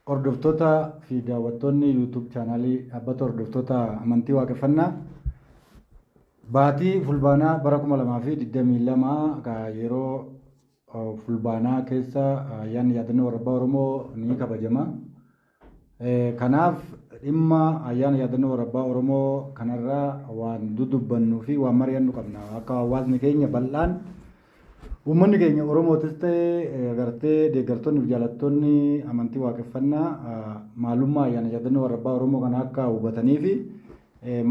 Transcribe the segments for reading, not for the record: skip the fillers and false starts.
Hordoftoota fi daawwattoonni YouTube chaanaalii dhaabbata hordoftoota amantii waaqeffannaa baatii fulbaanaa bara 2022 yeroo fulbaanaa keessa ayyaanni yaadannoo warra abbaa Oromoo ni kabajama. Kanaaf dhimma ayyaana yaadannoo warra abbaa Oromoo kanarraa waan dudubbannuu fi waan mari'annu qabna. Akka hawaasni keenya bal'aan uummanni keenya Oromootis ta'ee agartee deeggartoonni fi jaalattoonni amantii waaqeffannaa maalummaa ayyaana yaadannoo warra abbaa Oromoo kana akka hubatanii fi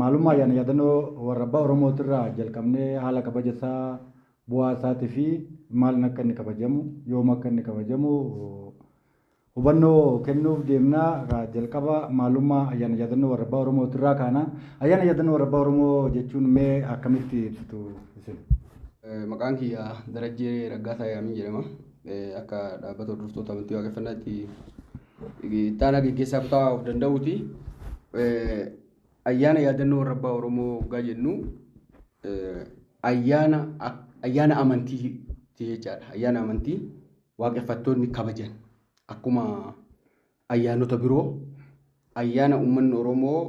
maalummaa ayyaana yaadannoo warra abbaa Oromootirraa jalqabnee haala kabaja isaa bu'aa isaatii fi maal akka inni kabajamu yoom akka inni kabajamu hubannoo kennuuf deemnaa. Jalqaba maalummaa ayyaana yaadannoo warra abbaa Oromootirraa kaana. Ayyaana yaadannoo warra abbaa Oromoo jechuun mee akkamitti ibsitu isin? Maqaan kiyya Darajjee Raggaasaa Yaamii jedhama. Akka dhaabbata hordoftoota amantii waaqeffannaatti ittaanaa gaggeessaa kutaa of danda'uuti. Ayyaana yaadannoo warra abbaa Oromoo waggaa jennu ayyaana amantii jechaadha. Ayyaana amantii waaqeffattoonni kabajan akkuma ayyaanota biroo ayyaana uummanni Oromoo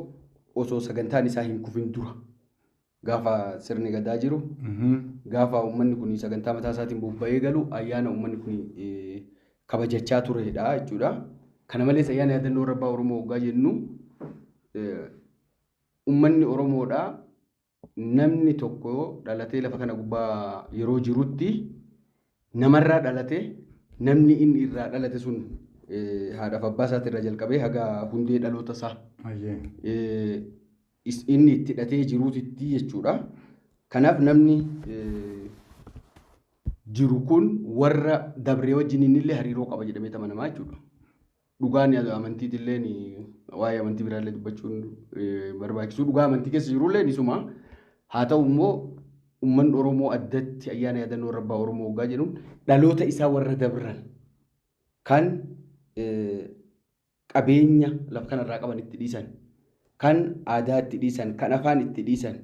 osoo sagantaan isaa hin kufin dura gaafa sirni gadaa jiru gaafa uummanni kun sagantaa mataa isaatiin bobba'ee galu ayyaana uummanni kun kabajachaa turedha jechuudha. Kana malees ayyaana yaadannoo warra abbaa Oromoo waggaa jennu uummanni Oromoodha namni tokko dhalatee lafa kana gubbaa yeroo jirutti namarraa dhalatee namni inni irraa dhalate sun haadhaaf abbaa isaati irraa jalqabee haga hundee dhaloota isaa inni itti hidhatee jiruutitti jechuudha. Kanaaf namni jiru kun warra dabree wajjin innillee hariiroo qaba jedhamee amanamaa jechuudha. Dhugaan amantiitillee waa'ee amantii biraallee dubbachuun barbaachisu. Dhugaa amantii keessa jirullee isuma. Haa ta'u immoo uummanni Oromoo addatti ayyaana yaadannoo warra abbaa Oromoo waggaa jedhuun dhaloota isaa warra dabran kan qabeenya lafa kanarraa qaban itti dhiisan, kan aadaa itti dhiisan, kan afaan itti dhiisan,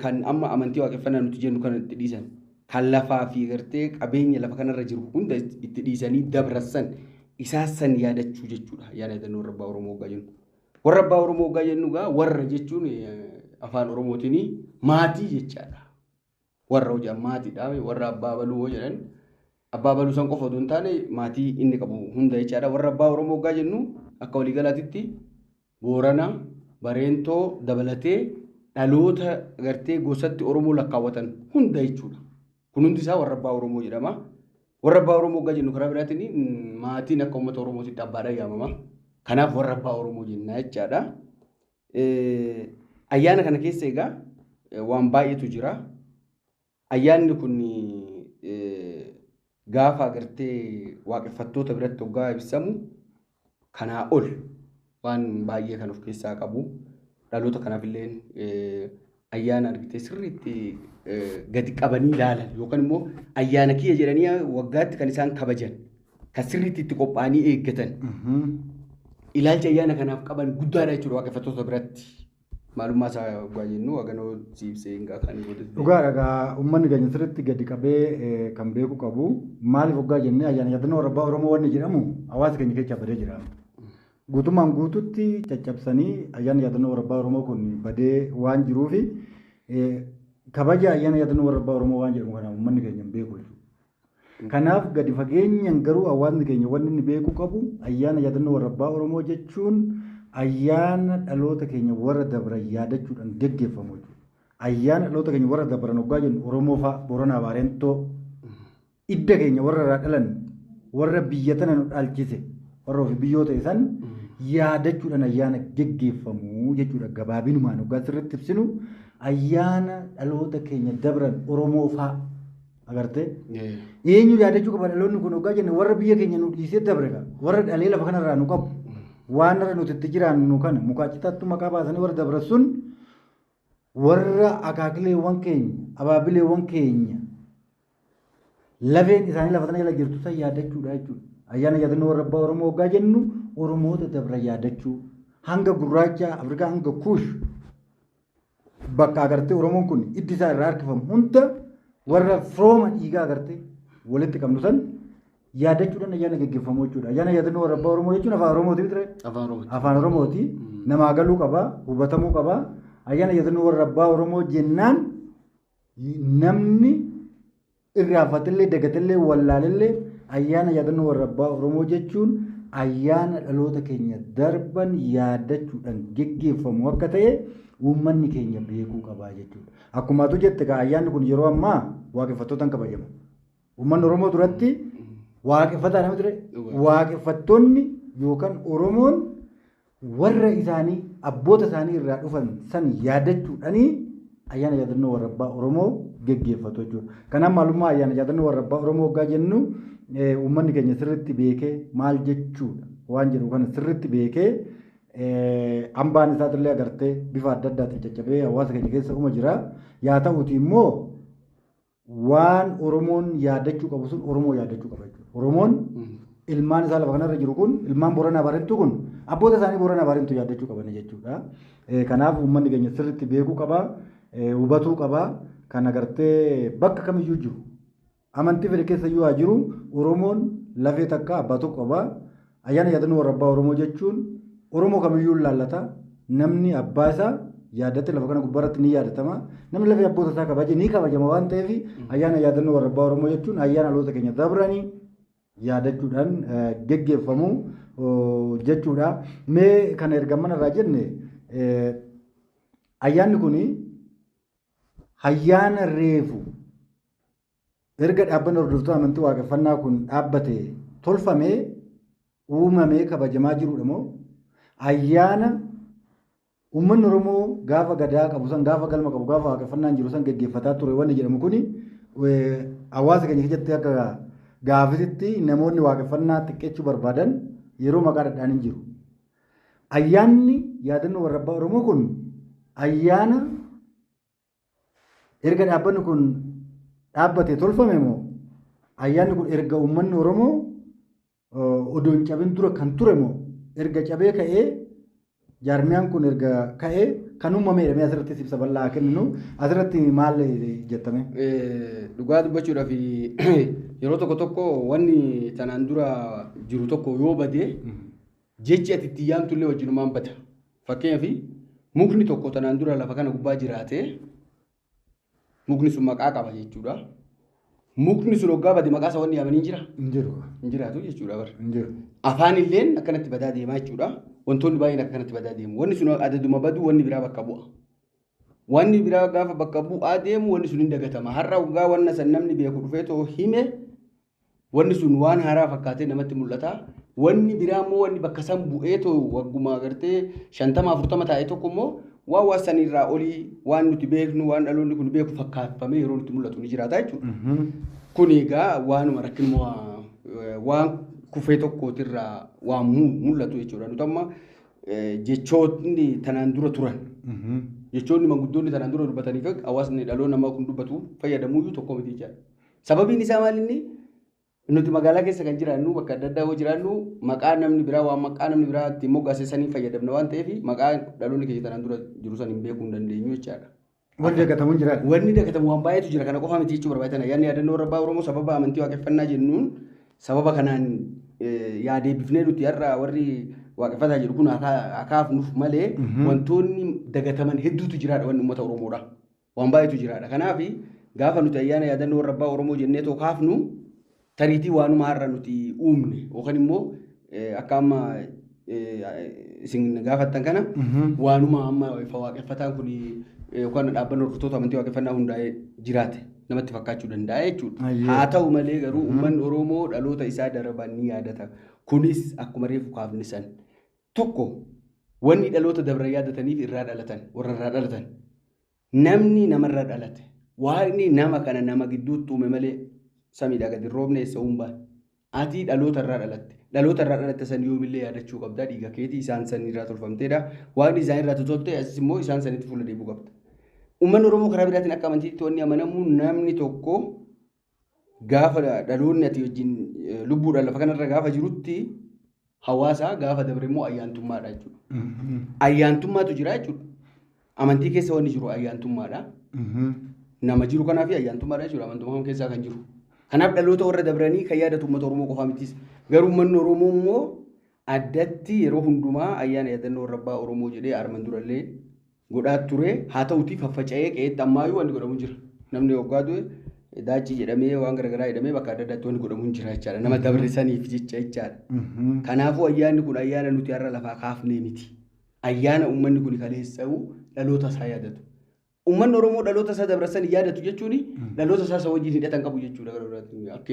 kan amma amantii waaqeffannaa nuti jennu kan itti dhiisan, kan lafaa fi gartee qabeenya lafa kanarra jiru hunda itti dhiisanii dabarsan isaasan yaadachuu jechuudha. Ayyaana yaadannoo warra abbaa Oromoo waggaa jennu. Warra abbaa Oromoo waggaa jennu gaa warra jechuun afaan Oromootiin maatii jechaadha. Warra hojii maatiidha. Warra abbaa baluu jedhan abbaa baluu san qofa otoo hin taane maatii inni qabu hunda jechaadha. Warra abbaa Oromoo waggaa jennu akka waliigalaatitti Boorana, Bareentoo dabalatee dhaloota gartee gosatti Oromoo lakkaawwatan hunda jechuudha. Kun hundi isaa warra abbaa Oromoo jedhama. Warra abbaa Oromoo waggaa jennu karaa biraatiin maatiin akka uummata Oromootitti abbaadhaan yaamama. Kanaaf warra abbaa Oromoo jenna jechaadha. Ayyaana kana keessa egaa waan baay'eetu jira. Ayyaanni kun gaafa agartee waaqeffattoota biratti waggaa ibsamu kanaa ol waan baay'ee kan of keessaa qabu. Dhaloota kanaafillee ayyaana argitee sirriitti gadi qabanii ilaalan yookaan immoo ayyaana kiyya jedhanii waggaatti kan isaan kabajan kan sirriitti itti qophaa'anii eeggatan ilaalcha ayyaana kanaaf qaban guddaadha jechuudha waaqeffattoota biratti. Maalummaa isaa waggaa jennu waganoo siibsee hingaa kan godhatu. Dhugaadha uummanni keenya sirriitti gadi qabee kan beeku qabu. Maaliif waggaa jennee ayyaana yaadannoo warra abbaa Oromoo wanni jedhamu hawaasa keenya keessa badee jira. Guutummaan guututti caccabsanii ayyaana yaadannoo warra abbaa Oromoo kun badee waan jiruufi kabaja ayyaana yaadannoo warra abbaa Oromoo waan jedhamu kana uummanni keenya hin beeku. Kanaaf gadi fageenyaan garuu hawaasni keenya wanni inni beeku qabu ayyaana yaadannoo warra abbaa Oromoo jechuun ayyaana dhaloota keenya warra dabran yaadachuudhaan geggeeffamu jechuudha. Ayyaana dhaloota keenya warra dabran waggaa jennu Oromoo fa'a, Booranaa, Bareentoo, idda keenya warra irraa dhalan, warra biyya tana nu dhaalchise, warra ofii biyyoo ta'e san yaadachuudhaan ayyaana geggeeffamu jechuudha. Gabaabinumaan waggaa sirriitti ibsinu ayyaana dhaloota keenya dabran Oromoo fa'a agartee eenyu yaadachuu qaba dhaloonni kun waggaa jennu warra biyya keenya nu dhiisee dabre warra dhalee lafa kanarraa nu qabu. Waan irra nuti itti jiraannu kana mukaa citaattu maqaa baasanii warra dabran sun warra akaakileewwan keenya abaabileewwan keenya lafeen isaanii lafa sana jala jirtu san yaadachuudha jechuudha. Ayyaana yaadannoo warra abbaa Oromoo waggaa jennu Oromoota dabran yaadachuu hanga gurraacha Afrikaa hanga Kuush bakka agartee Oromoon kun iddi isaa irraa harkifamu hunda warra firooma dhiigaa agartee walitti qabnu san yaadachuudhaan ayyaana gaggeeffamu jechuudha. Ayyaana yaadannoo warra abbaa Oromoo jechuun afaan Oromooti miti Afaan Oromooti. afaan Oromooti. Namaa galuu qaba, hubatamuu qaba. Ayyaana yaadannoo warra abbaa Oromoo jennaan namni irraanfatillee dagatillee wallaalillee ayyaana yaadannoo warra abbaa Oromoo jechuun ayyaana dhaloota keenya darban yaadachuudhaan geggeeffamu akka ta'e uummanni keenya beekuu qabaa jechuudha. Akkuma atu jette ayyaanni kun yeroo ammaa waaqeffattootaan kabajama. Uummanni Oromoo duratti waaqeffataa nama ture. Waaqeffattoonni yookaan Oromoon warra isaanii abboota isaanii irraa dhufan san yaadachuudhaanii ayyaana yaadannoo warra abbaa Oromoo geggeeffatu jechuudha. Kanaaf maalummaa ayyaana yaadannoo warra abbaa Oromoo waggaa jennu uummanni keenya sirriitti beekee maal jechuudha waan jedhu kana sirriitti beekee hambaan isaatiillee agartee bifa adda addaatiin caccabee hawaasa keenya keessa uma jira. Yaa ta'uuti immoo waan Oromoon yaadachuu qabu sun Oromoo yaadachuu qaba jechuudha. Oromoon ilmaan isaa lafa kanarra jiru kun ilmaan Booranaa Baarentuu kun abboota isaanii Booranaa Baarentuu yaadachuu qaban jechuudha. Kanaaf uummanni keenya sirriitti beekuu qaba, hubatuu qaba. Kan agartee bakka kamiyyuu jiru amantii fedhe keessa iyyuu haa jiru Oromoon lafee takka abbaa tokko qaba. Ayyaana yaadannoo warra abbaa Oromoo jechuun Oromoo kamiyyuu laallata. Namni abbaa isaa yaadate lafa kana gubbaarratti ni yaadatama. Namni lafee abboota isaa kabaje ni kabajama waan ta'eef ayyaana yaadannoo warra abbaa Oromoo jechuun ayyaana dhaloota keenya dabranii yaadachuudhaan geggeeffamu jechuudha. Mee kana erga mana irraa jenne ayyaanni kuni ayyaana reefu erga dhaabbanni hordoftoota amantii waaqeffannaa kun dhaabbate tolfamee uumamee kabajamaa jirudha moo ayyaana uummanni Oromoo gaafa gadaa qabu san gaafa galma qabu gaafa waaqeffannaan jiru san geggeeffataa ture wanni jedhamu kuni hawaasa keenya keessatti akka gaafisitti namoonni waaqeffannaa xiqqeechuu barbaadan yeroo maqaa dhadhaan hin jiru. Ayyaanni yaadannoo warra abbaa Oromoo kun ayyaana erga dhaabbanni kun dhaabbate tolfame moo ayyaanni kun erga uummanni Oromoo odoo hin cabin dura kan ture moo erga cabee ka'ee jaarmiyaan kun erga ka'ee kan uumamedha. Mee asirratti ibsa bal'aa kenninu asirratti maal jettame? Dhugaa dubbachuudhaaf yeroo tokko tokko wanni tanaan dura jiru tokko yoo badee jechi ati itti yaamtullee wajjinumaan bada. Fakkeenyaaf mukni tokko tanaan dura lafa kana gubbaa jiraatee mukni sun maqaa qaba jechuudha. Mukni sun hoggaa bade maqaa isaa wanni yaamanii jira? Hin jiru. Hin jiraatu jechuudha bara. Hin jiru. Afaan illeen akkanatti badaa deemaa jechuudha. Wantoonni baay'een akkanatti badaa deemu. Wanni sun adaduma badu wanni biraa bakka bu'a. Wanni biraa gaafa bakka bu'aa deemu wanni sun hin dagatama. Har'a hoggaa wanna san namni beeku dhufee too hime wanni sun waan haaraa fakkaatee namatti mul'ata. Wanni biraa immoo wanni bakka san bu'ee too wagguma agartee 50-40 taa'ee tokko immoo waan waasanirraa olii waan nuti beeknu waan dhaloonni kun beeku fakkaatfamee yeroo nuti mul'atu ni jiraata jechuudha. Kun egaa waanuma rakkinuma waan kufee tokkootirraa waan mul'atu jechuudha. Nuti amma jechoonni tanaan dura turan jechoonni manguddoonni tanaan dura dubbatanii fi hawaasni dhaloonni namaa kun dubbatu fayyadamuyyuu tokko miti jechaadha. Sababiin isaa maalinni nuti magaalaa keessa kan jiraannu bakka adda addaa yoo jiraannu maqaa namni biraa waan maqaa namni biraa ittiin moggaasessanii fayyadamna waan ta'eef maqaa dhaloonni keenya tanaan dura jiru san hin beekuu hin dandeenyu jechaadha. Wanni dagatamu hin jiraatu. Wanni dagatamu waan baay'eetu jira kana qofa miti jechuu barbaadatan yaadni yaadannoo warra abbaa Oromoo sababa amantii waaqeffannaa jennuun sababa kanaan yaadeebifnee nuti har'a warri waaqeffataa jiru kun akaafnuuf malee wantoonni dagataman hedduutu jiraadha wanni uummata Oromoodha. Waan baay'eetu jiraadha. Kanaaf gaafa nuti ayyaana yaadannoo warra abbaa Oromoo jennee too kaafnu tariitii waanuma har'a nuti uumne yookaan immoo akka amma isin gaafattan kana waanuma amma ifa waaqeffataan kun yookaan dhaabbanni hordoftoota amantii waaqeffannaa hundaa'ee jiraate namatti fakkaachuu danda'a jechuudha. Haa ta'u malee garuu uummanni Oromoo dhaloota isaa darban ni yaadata. Kunis akkuma reefu kaafne san tokko wanni dhaloota dabran yaadataniif irraa dhalatan warra irraa dhalatan namni namarraa dhalate waaqni nama kana nama gidduutti uume malee samiidhaa gadi roobne eessa uumbaan ati dhaloota irraa dhalatte dhaloota irraa dhalatte san yoomillee yaadachuu qabda dhiiga keetii isaan san irraa tolfamteedha waaqni isaan irraa tolfamte asis immoo isaan sanitti fuula deebuu qabda. Uummanni Oromoo karaa biraatiin akka amantiitti wanni amanamu namni tokko gaafa dhaloonni ati wajjin lubbuudhaan lafa kanarra gaafa jirutti hawaasa gaafa dabre immoo ayyaantummaadha jechuudha. Ayyaantummaatu jira jechuudha. Amantii keessa wanni jiru ayyaantummaadha. Nama jiru kanaaf ayyaantummaadha jechuudha. Amantummaa keessaa kan jiru. Kanaaf dhaloota warra dabranii kan yaadatu uummata Oromoo qofaa mitis. Garuu uummanni Oromoo immoo addatti yeroo hundumaa ayyaana yaadannoo warra abbaa Oromoo jedhee arman durallee godhaa ture. Haa ta'uutii faffaca'ee qe'eetti ammaayyuu wanti godhamu jira. Namni waggaa du'e daachii jedhamee waan garaagaraa jedhamee bakka adda addaatti wanti godhamu jira jechaadha. Nama dabarsaniif jechaadha. Kanaafuu ayyaanni kun ayyaana nuti har'a lafaa kaafnee miti. Ayyaana uummanni kun kaleessa'u dhaloota isaa yaadatu. Uummanni Oromoo dhaloota isaa dabarsan yaadatu jechuun dhaloota isaa wajjin hidhatan qabu jechuudha.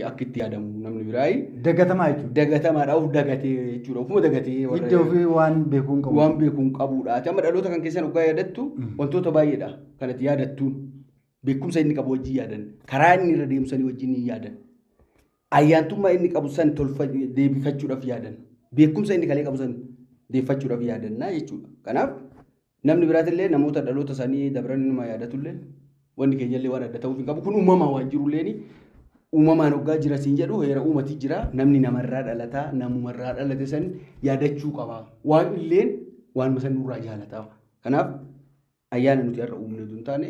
Akka itti yaadamu namni biraayi. Dagatamaa jechuudha. Dagatamaadha. Of dagatee jechuudha. Ofuma dagatee. Iddoo ofii waan beekuun qabu. Waan beekuun qabudha. Amma dhaloota kan keessan waggaa yaadattu wantoota baay'eedha. Kanatti yaadattuun beekumsa inni qabu wajjin yaadan. Karaa inni irra deemsanii wajjin ni yaadan. Ayyaantummaa inni qabu san deebifachuudhaaf yaadan. Beekumsa inni kalee qabu san deebifachuudhaaf yaadannaa jechuudha. Kanaaf namni biraatillee namoota dhaloota isaanii dabran nama yaadatullee wanni keenyallee waan adda ta'uuf hin qabu. Kun uumamaa waan jirulleen uumamaan waggaa jira siin jedhu heera uumatii jira. Namni namarraa dhalataa namumarraa dhalate san yaadachuu qaba. Waan illeen waan san nurraa jaalataa. Kanaaf ayyaana nuti har'a uumne hin taane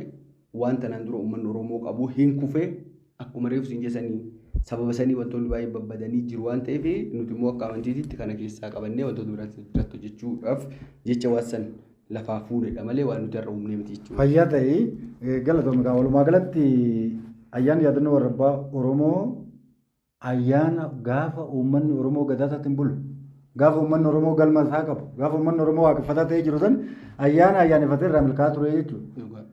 waan tanaan dura uummanni Oromoo qabu hin kufee akkuma reefu siin jedhanii sababa sanii wantoonni baay'ee babbadanii jiru waan ta'eef nuti immoo akka amantiitti kana keessaa qabannee wantoota biraatti hojjechuudhaaf jecha waasan lafaa fuudhedha malee waan nuti har'a uumne miti jechuudha. Fayyaa ta'ee galatoomii walumaa galatti ayyaana yaadannoo warra abbaa Oromoo ayyaana gaafa uummanni Oromoo gadaasatti hin bulu. Gaafa uummanni Oromoo galma isaa qabu. Gaafa uummanni Oromoo waaqeffataa ta'ee jiru san ayyaana ayyaaneffatee irraa milkaa'aa ture jechuudha.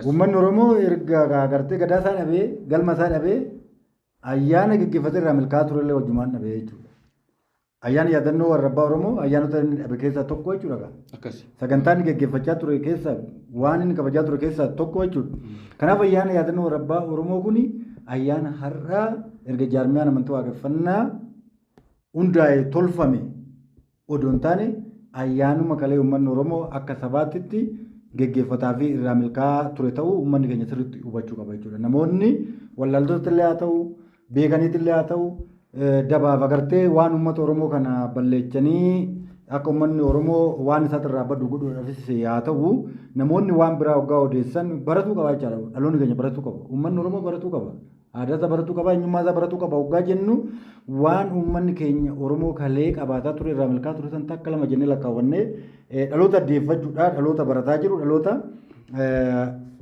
Uummanni Oromoo erga gartee gadaa isaa dhabee galma isaa dhabee ayyaana gaggeeffatee irraa milkaa'aa turellee wajjumaan dhabee jechuudha. Ayyaana yaadannoo warra abbaa Oromoo ayyaanota inni dhabe keessaa tokko jechuudha. Sagantaan inni gaggeeffachaa ture keessaa waan inni kabajaa ture keessaa tokko jechuudha. Kanaaf ayyaana yaadannoo warra abbaa Oromoo kuni ayyaana har'aa erga jaarmiyaan amantii waaqeffannaa hundaa'ee tolfame odoo hin taane ayyaanuma kalee uummanni Oromoo akka sabaatitti gaggeeffataa fi irraa milkaa'aa ture ta'uu uummanni keenya sirriitti hubachuu qaba jechuudha. Namoonni wallaaltota illee haa ta'u beekaniit illee haa ta'u dabaaf agartee waan uummata Oromoo kana balleechanii akka uummanni Oromoo waan isaatirraa baddu godhuudhaafis haa ta'u namoonni waan biraa waggaa odeessan baratuu qaba jechaadha. Dhaloonni keenya baratuu qaba. Uummanni Oromoo baratuu qaba. Aadaa isaa baratuu qaba. Eenyummaa isaa baratuu qaba. Waggaa jennu waan uummanni keenya Oromoo kalee qabaataa ture irraa milkaa'aa ture san takka lama jennee lakkaawwannee dhaloota deeffachuudha. Dhaloota barataa jiru. Dhaloota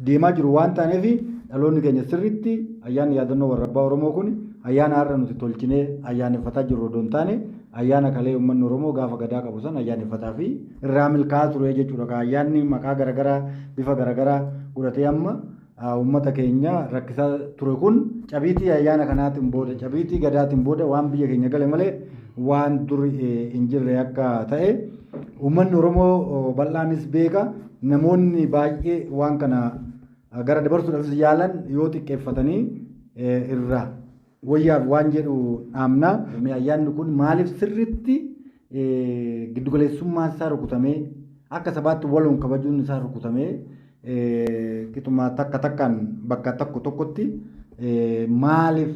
deemaa jiru waan taaneef dhaloonni keenya sirriitti ayyaanni yaadannoo warra abbaa Oromoo kun ayyaana har'a nuti tolchinee ayyaaneffataa jirru odoo hin taane ayyaana kalee uummanni Oromoo gaafa gadaa qabu san ayyaaneffataa fi irraa milkaa'aa ture jechuudha. Ayyaanni maqaa garaagaraa bifa garaagaraa godhatee amma uummata keenya rakkisaa ture kun cabiitii ayyaana kanaatiin booda cabiitii gadaatiin booda waan biyya keenya gale malee waan dur hin jirre akka ta'e uummanni Oromoo bal'aanis beeka. Namoonni baay'ee waan kana gara dabarsuudhaaf yaalan yoo xiqqeeffatanii irraa wayyaaf waan jedhu dhaamna. Ayyaanni kun maaliif sirriitti giddugaleessummaan isaa rukutamee akka sabaatti waloon kabajuun isaa rukutamee qixuma takka takkaan bakka tokko tokkotti maaliif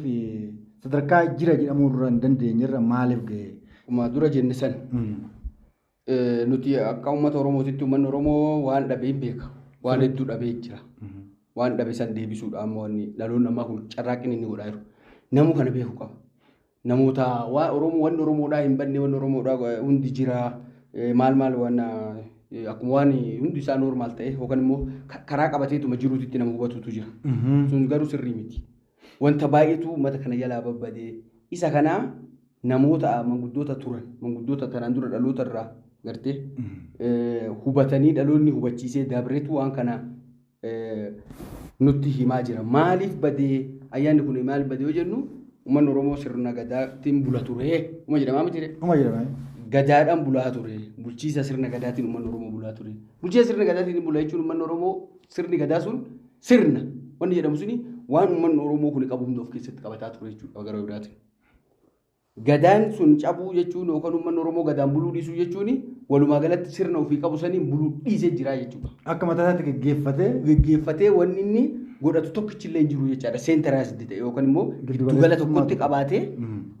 sadarkaa jira jedhamuu dura hin dandeenyerra maaliif ga'e? Akkuma dura jenne san nuti akka uummata Oromootitti uummanni Oromoo waan dhabee hin beeka. Waan hedduu dhabee jira. Waan dhabe san deebisuudha amma wanni dhaloonni ammaa kun carraaqqin inni godhaa jiru. Namuu kana beekuu qaba. Namoota wanni Oromoodhaa hin banne wanni Oromoodhaa hundi jira maal waan akkuma waan hundi isaa normaal ta'e yookaan immoo karaa qabateetuma jiruutitti nama hubatutu jira. Sun garuu sirrii miti. Wanta baay'eetu uummata kana jalaa babbadee isa kanaa namoota manguddoota turan manguddoota kanaan dura dhaloota irraa gartee hubatanii dhaloonni hubachiisee dabreetu waan kana nutti himaa jira. Maaliif badee ayyaanni kun maaliif badee yoo jennu uummanni Oromoo sirna gadaatiin bula ture. Uma jedhamaa miti jedhe. Uma jedhamaa. Gadaadhaan bulaa ture. Bulchiisa sirna gadaatiin uummanni Oromoo bulaa ture. Bulchiisa sirna gadaatiin bulaa jechuun uummanni Oromoo sirni gadaa sun sirna wanni jedhamu suni waan uummanni Oromoo kun qabu hunda of keessatti qabataa ture jechuudha gara biraatiin. Gadaan sun cabuu jechuun yookaan uummanni Oromoo gadaan buluu dhiisuu jechuun walumaa galatti sirna ofii qabu saniin buluu dhiisee jira jechuudha. Akka mataa isaatti geggeeffatee wanni inni godhatu tokkichillee hin jiru jechaadha. Seentaraasdi ta'e yookaan immoo giddugala tokkotti qabaatee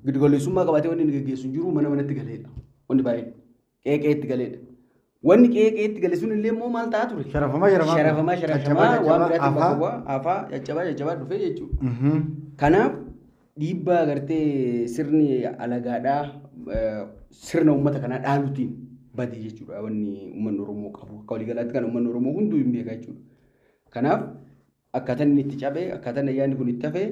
giddugaleessummaa qabaatee wanni inni geggeessu hin jiru mana manatti galeedha. Wanni baay'ee qeeqeetti galeedha. Wanni qeeqeetti gale sun illee immoo maal ta'aa ture? Sharafamaa waan biraatiin bakka bu'aa afaa caccabaa dhufee jechuudha. Kanaaf dhiibbaa agartee sirni alagaadhaa sirna uummata kanaa dhaaluutiin badee jechuudha wanni uummanni Oromoo qabu. Akka waliigalaatti kan uummanni Oromoo hunduu hin beeka jechuudha. Kanaaf akkaataan inni itti cabee akkaataan ayyaanni kun itti hafee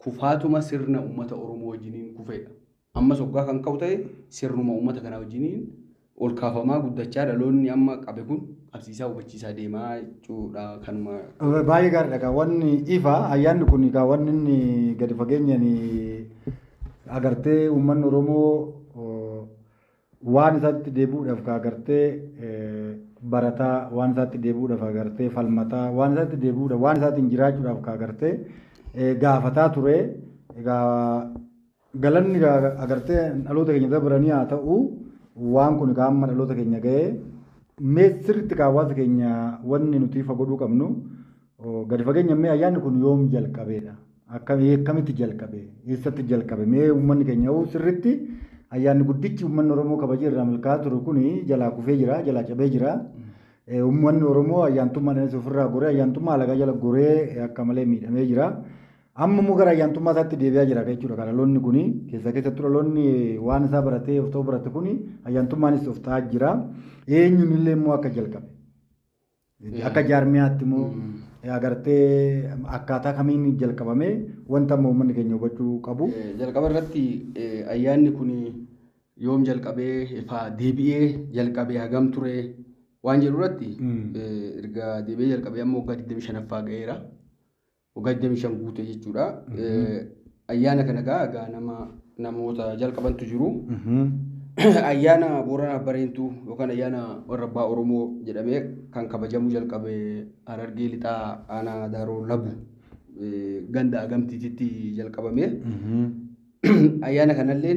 kufaatuma sirna uummata Oromoo wajjiniin kufeedha. Ammas waggaa kan ka'u ta'e sirnuma uummata kanaa wajjiniin ol kaafamaa guddachaa dhaloonni amma qabe kun qabsiisaa hubachiisaa deemaa jechuudha kanuma. Baay'ee gaariidha. Wanni ifa ayyaanni kun wanni inni gadi fageenyaan agartee uummanni Oromoo waan isaatti deebi'uudhaaf agartee barataa waan isaatti deebi'uudhaaf agartee falmataa waan isaatti deebi'uudhaaf waan isaatiin jiraachuudhaaf agartee gaafataa ture. Egaa galanni agartee dhaloota keenya dabranii haa ta'u waan kun amma dhaloota keenya ga'ee mee sirriitti hawaasa keenya wanni nuti ifa godhuu qabnu gadi fageenya mee ayyaanni kun yoom jalqabeedha? Akkamitti jalqabe? Eessatti jalqabe? Mee uummanni keenya sirriitti ayyaanni guddichi uummanni Oromoo kabajee irraa milkaa'aa ture kun jalaa kufee jira, jalaa cabee jira. Uummanni Oromoo ayyaantummaadhaan ofirraa goree ayyaantummaa alagaa jala goree akka malee miidhamee jira. Amma immoo gara ayyaantummaa isaatti deebi'aa jira jechuudha. Kan dhaloonni kun keessattuu dhaloonni waan isaa baratee of ta'uu barate kun ayyaantummaanis of ta'aa jira. Eenyuun illee immoo akka jalqabe. Akka jaarmiyaatti immoo agartee akkaataa kamiin jalqabame wanta amma uummanni keenya hubachuu qabu. Jalqaba irratti ayyaanni kun yoom jalqabee ifaa deebi'ee jalqabee hagam ture waan jedhu irratti erga deebi'ee jalqabee amma waggaa 25ffaa ga'eera. Waggaa 25 guute jechuudha. Ayyaana kana egaa namoota jalqabantu jiru. Ayyaana Booranaaf Bareentuu yookaan ayyaana warra abbaa Oromoo jedhamee kan kabajamu jalqabe Harargee Lixaa Aanaa Daaroo Labu ganda Agamtiititti jalqabame. Ayyaana kanallee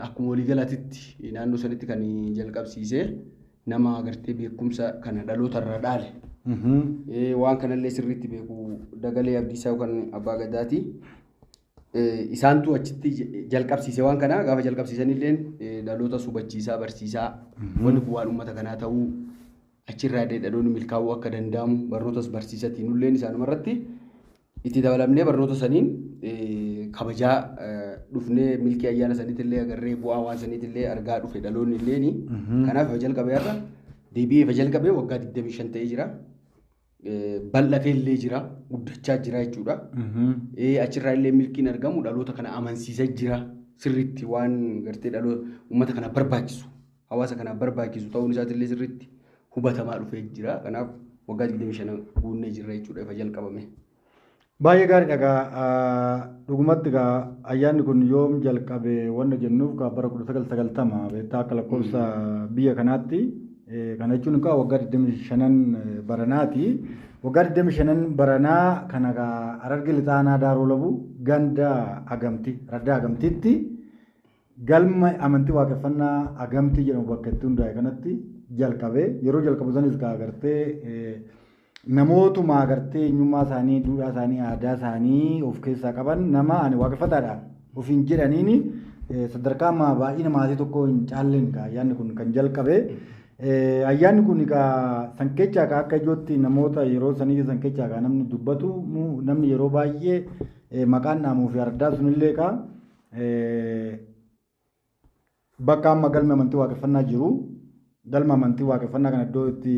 akkuma waliigalaatitti naannoo sanitti kan jalqabsiise nama agartee beekumsa kana dhaloota irraa dhaale. Waan kanallee sirriitti beeku Dagalee Abdiisaa yookaan Abbaa Gadaati. Isaantu achitti jalqabsiise waan kana gaafa jalqabsiisanillee dhaloota hubachiisaa barsiisaa wanni bu'aan uummata kanaa ta'uu achirraa dhaloonni milkaa'uu akka danda'amu barnootas barsiisatiin illeen isaanuma irratti itti dabalamnee barnoota saniin kabajaa dhufnee milkii ayyaana saniitillee agarree bu'aa waan saniitillee argaa dhufe dhaloonni illeen kanaaf ifa jalqabee irra deebi'ee ifa jalqabee waggaa 25 ta'ee jira. Bal'atee illee jira guddachaa jira jechuudha. Achirraa illee milkiin argamu dhaloota kana amansiisaa jira sirriitti waan gartee dhaloota uummata kana barbaachisu hawaasa kana barbaachisu ta'uun isaatillee sirriitti hubatamaa dhufee jira. Kanaaf waggaa 25 guunnee jirra jechuudha ifa jalqabame. Baay'ee gaariidha. Dhugumatti ayyaanni kun yoom jalqabe wanna jennuuf bara 1990 beektaa akka lakkoofsa biyya kanaatti. Kana jechuun waggaa 25 baranaati. Waggaa 25 baranaa kana Harargee Lixaa Aanaa Daaroo Labu ganda Agamtii Raddaa Agamtiitti galma amantii waaqeffannaa Agamtii jedhamu bakka itti hundaa'e kanatti jalqabe. Yeroo jalqabu sanis agartee namootuma agartee eenyummaa isaanii, duudhaa isaanii, aadaa isaanii of keessaa qaban nama ani waaqeffataadha ofiin jedhaniini sadarkaa baay'ina maatii tokko hin caalleen ayyaanni kun kan jalqabe. Ayyaanni kun sankeechaa akka ijootti namoota yeroo sanii sankeechaa namni dubbatu namni yeroo baay'ee maqaan dhaamuu fi ardaa sunillee bakka amma galma amantii waaqeffannaa jiru. Galma amantii waaqeffannaa kana iddoo itti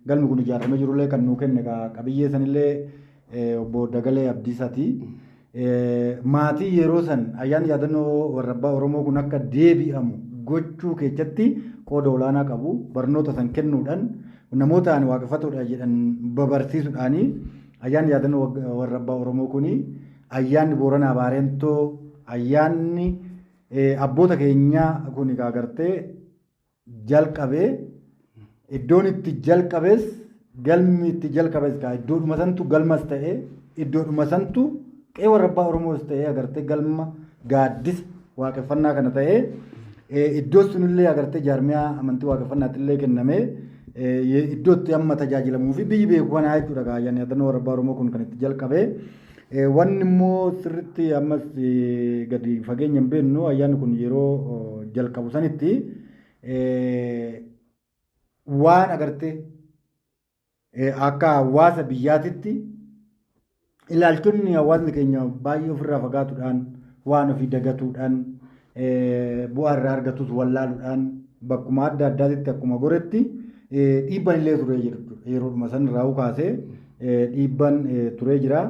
galmi kun ijaaramee jirullee kan nuu kenne qabiyyee sanillee obbo Dagalee Abdiisaati. Maatii yeroo san ayyaanni yaadannoo warra abbaa Oromoo kun akka deebi'amu gochuu keessatti qooda olaanaa qabu. Barnoota san kennuudhaan namoota ani waaqeffatoodha jedhan babarsiisuudhaan ayyaanni yaadannoo warra abbaa Oromoo kun ayyaanni Booranaa Baarentoo ayyaanni abboota keenyaa kun agartee jalqabee iddoon itti jalqabees galmi itti jalqabees iddoodhuma santu galmas ta'ee iddoodhuma santu qe'ee warra abbaa Oromoos ta'ee agartee galma gaaddisa waaqeffannaa kana ta'ee iddoo sunillee agartee jaarmiyaa amantii waaqeffannaatti illee kennamee iddootti amma tajaajilamuu fi biyyi beeku kanaa jechuudha. Ayyaanni yaadannoo warra abbaa Oromoo kun kan itti jalqabee. Wanni immoo sirriitti ammas gadi fageenya hin beeknu ayyaanni kun yeroo jalqabu sanitti waan agartee akka hawaasa biyyaatitti ilaalchonni hawaasni keenya baay'ee ofirraa fagaatuudhaan waan ofii dagatuudhaan bu'aa irraa argatus wallaaluudhaan bakkuma adda addaatitti akkuma goretti dhiibban illee turee jiru. Yeroodhuma san irraa kaasee dhiibban turee jira.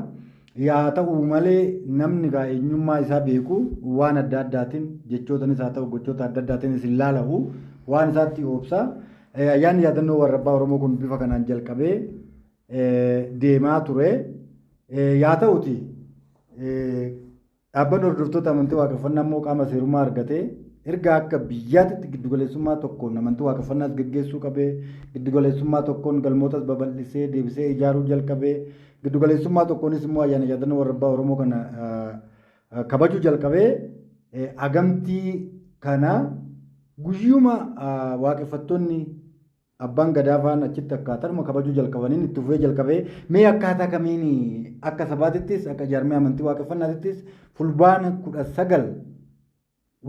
Yaa ta'u malee namni eenyummaa isaa beeku waan adda addaatiin jechootanis haa ta'u gochoota adda addaatiin hin laalahu waan isaatti oobsa. Ayyaanni yaadannoo warra abbaa Oromoo kun bifa kanaan jalqabee deemaa ture. Yaa ta'uti dhaabbanni hordoftoota amantii waaqeffannaa immoo qaama seerummaa argatee erga akka biyyaatti giddugaleessummaa tokkoon amantii waaqeffannaas gaggeessuu qabee giddugaleessummaa tokkoon galmootas babal'isee deebisee ijaaruu jalqabee giddugaleessummaa tokkoonis immoo ayyaana yaadannoo warra abbaa Oromoo kana kabajuu jalqabee agamtii kana guyyuma waaqeffattoonni abbaan gadaa fa'aan achitti akkaataa kabajuu jalqabaniin itti fufee jalqabee mee akkaataa kamiin akka sabaatittis akka jaarmee amantii waaqeffannaatittis fulbaana 19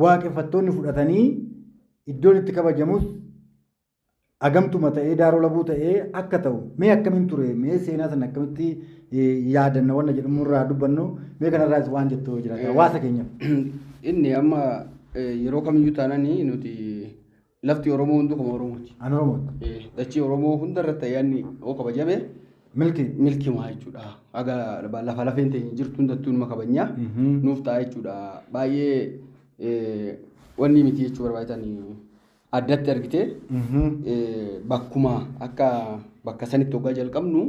waaqeffattoonni fudhatanii iddoon itti kabajamus agamtuma ta'ee daaroo labuu ta'ee akka ta'u mee akkamiin ture mee seenaa sana akkamitti yaadanna wanna jedhamu irraa dubbannu mee kanarraas waan jettu jira hawaasa keenyaaf. Inni amma yeroo kamiyyuu taananii nuti lafti Oromoo hundi kuma Oromooti. An Oromooti. Dachii Oromoo hundarratti ayyaanni oo kabajame milkii maa jechuudha. Aga lafa lafeen ta'e jirtu hundattuu numa kabajnaa nuuf ta'a jechuudha. Baay'ee wanni miti jechuu barbaadanii addatti argite bakkuma akka bakka sanitti hoggaa jalqabnu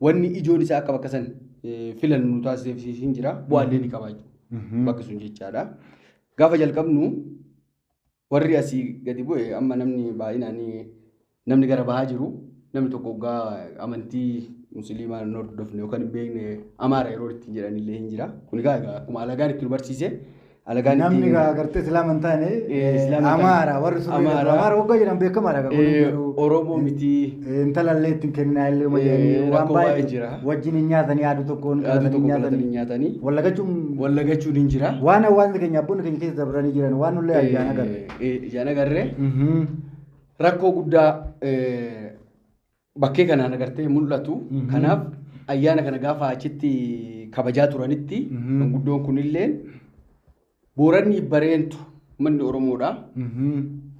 wanni ijoon isaa akka bakka san filan nu taasiseef hin jira bu'aallee ni qaba bakki sun jechaadha. Gaafa jalqabnu warri asii gadi bu'e amma namni baay'inaan namni gara bahaa jiru namni tokko hoggaa amantii musliimaa hin hordofne yookaan hin beekne amaara yeroo ittiin jedhanillee hin jira. Kun egaa akkuma alagaan itti nu barsiise. Namni agartee islaama hin taane amaara warri sun amaara hoggaa jedhan beekamaadha. Oromoo miti. Intalallee ittiin kennaa illee waan baay'ee jira. Wajjin hin nyaatanii yaadu tokkoon nyaatanii. Wallagachuun hin jira. Waan hawaasni keenya abboonni keenya keessa dabranii jiran waan nullee ayyaana agarre. Ayyaana agarre. Rakkoo guddaa bakkee kanaan agartee mul'atu. Kanaaf ayyaana kana gaafa achitti kabajaa turanitti guddoon kunillee Booranni bareentu manni Oromoodha.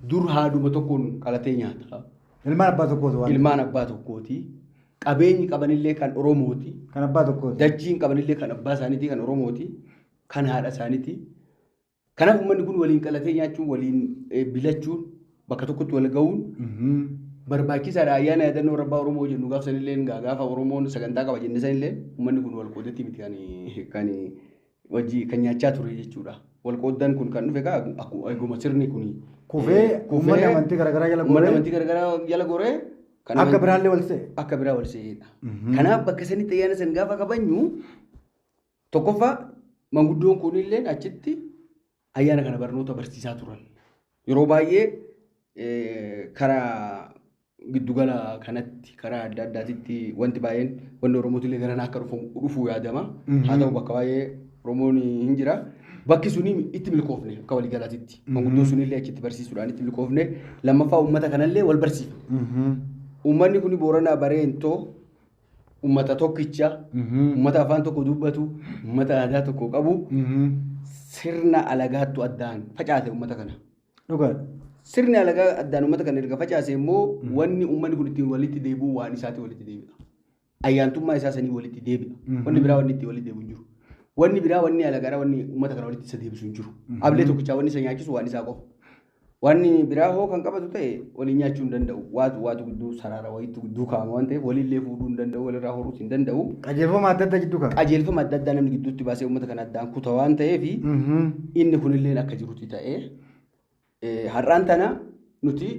Dur haaduma tokkoon qalatee nyaata. Ilmaan abbaa tokkooti waan. Ilmaan abbaa tokkooti. Qabeenyi qabanillee kan Oromooti. Kan abbaa tokkooti. Dachiin qabanillee kan abbaa isaaniiti kan Oromooti. Kan haadha isaaniiti. Kanaaf uummanni kun waliin qalatee nyaachuun waliin bilachuun bakka tokkotti wal ga'uun barbaachisaadha. Ayyaana yaadannoo warra abbaa Oromoo jennu gaafa sanillee gaafa Oromoon sagantaa qaba jenne sanillee uummanni kun wal qoodatti miti kan wajji kan nyaachaa ture jechuudha. Walqooddaan kun kan dhufe eeguma sirni kun kufee uummanni amantii garaagaraa jala goree akka biraallee wal se'e. Akka biraa wal se'edha. Kanaaf bakka sanitti ayyaana san gaafa kabajnu tokkoffaa manguddoon kunillee achitti ayyaana kana barnoota barsiisaa turan. Yeroo baay'ee karaa giddugala kanatti karaa adda addaatitti wanti baay'een wanni Oromootillee garanaa akka dhufu yaadama. Haa ta'u bakka baay'ee Oromoon hin jira. Bakki suni itti milkoofne akka waliigalaatitti. Manguddoon sunillee achitti barsiisuudhaan itti milkoofne lammaffaa uummata kanallee wal barsiifne. Uummanni kun Booranaa Bareentoo uummata tokkicha uummata afaan tokko dubbatu uummata aadaa tokko qabu sirna alagaattu addaan facaase uummata kana. Dhugaadha. Sirni alagaa addaan uummata kana erga facaase immoo wanni uummanni kun ittiin walitti deebi'u waan isaatti walitti deebi'a. Ayyaantummaa isaa sanii walitti deebi'a. Wanni biraa wanni ittiin walitti deebi'u hin jiru. Wanni biraa wanni alagaadhaa wanni uummata kana walitti isa deebisu hin jiru. Ablee tokkichaa wanni isa nyaachisu waan isaa qofa. Wanni biraa hoo kan qabatu ta'e waliin nyaachuu hin danda'u. Waatu gidduu saraara wayiitu gidduu kaa'ama waan ta'eef waliillee fuudhuu hin danda'u walirraa horuus hin danda'u. Qajeelfama adda addaa gidduu kaa'ama. Qajeelfama adda addaa namni gidduutti baasee uummata kana addaan kuta waan ta'eef inni kunillee akka jirutti ta'ee har'aan tana nuti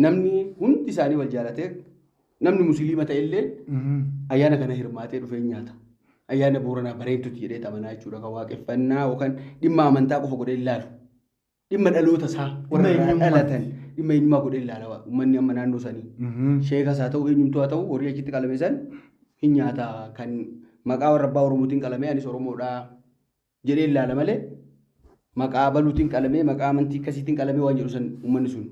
namni hundi isaanii wal jaalatee namni musliima ta'ellee ayyaana kana hirmaatee dhufee nyaata. Ayyaana Booranaa Bareentuutti jedhee tamanaa jechuudha kan waaqeffannaa yookaan dhimma amantaa qofa godhee ilaalu. Dhimma dhaloota isaa warra dhalatan dhimma eenyummaa godhee ilaala uummanni amma naannoo sanii. Sheekas haa ta'u eenyumtuu haa ta'u horii achitti qalame san hin nyaata kan maqaa warra abbaa Oromootiin qalamee anis Oromoodhaa jedhee ilaala malee maqaa baluutiin qalamee maqaa amantii akkasiitiin qalamee waan jedhu san uummanni sun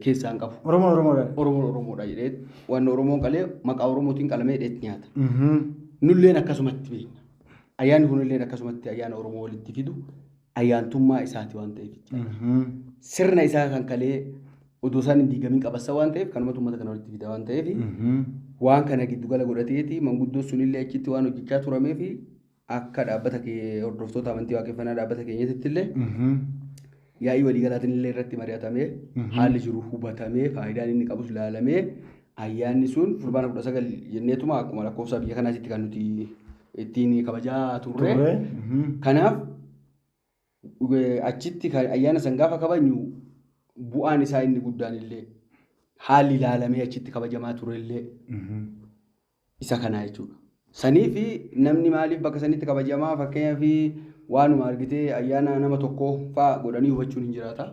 keessaan qabu. Oromoodhaa jedhee waan Oromoon qalee maqaa Oromootiin qalamee dheetti nyaata. Nulleen akkasumatti beekna. ayyaanni kunillee akkasumatti ayyaana Oromoo walitti fidu ayyaantummaa isaati waan ta'eef. Sirna isaa kan kalee odoo isaan hin diigamin qabassa waan ta'eef kanumatu uummata kana walitti fida waan ta'eef waan kana giddugala godhateeti manguddoon sunillee achitti waan hojjechaa turamee fi akka dhaabbata hordoftoota amantii waaqeffannaa dhaabbata keenyatti illee yaa'ii waliigalaatiin illee irratti mari'atamee haalli jiru hubatamee faayidaan inni qabus ilaalamee ayyaanni sun fulbaana 19 jenneetuma akkuma lakkoofsa biyya kanaatti kan nuti ittiin kabajaa turre. Kanaaf achitti ayyaana san gaafa kabajnu bu'aan isaa inni guddaan illee haalli ilaalamee achitti kabajamaa ture illee isa kanaa jechuudha. Sanii fi namni maaliif bakka sanitti kabajamaa fakkeenyaa fi waanuma argitee ayyaana nama tokkoo fa'aa godhanii hubachuun hin jiraata.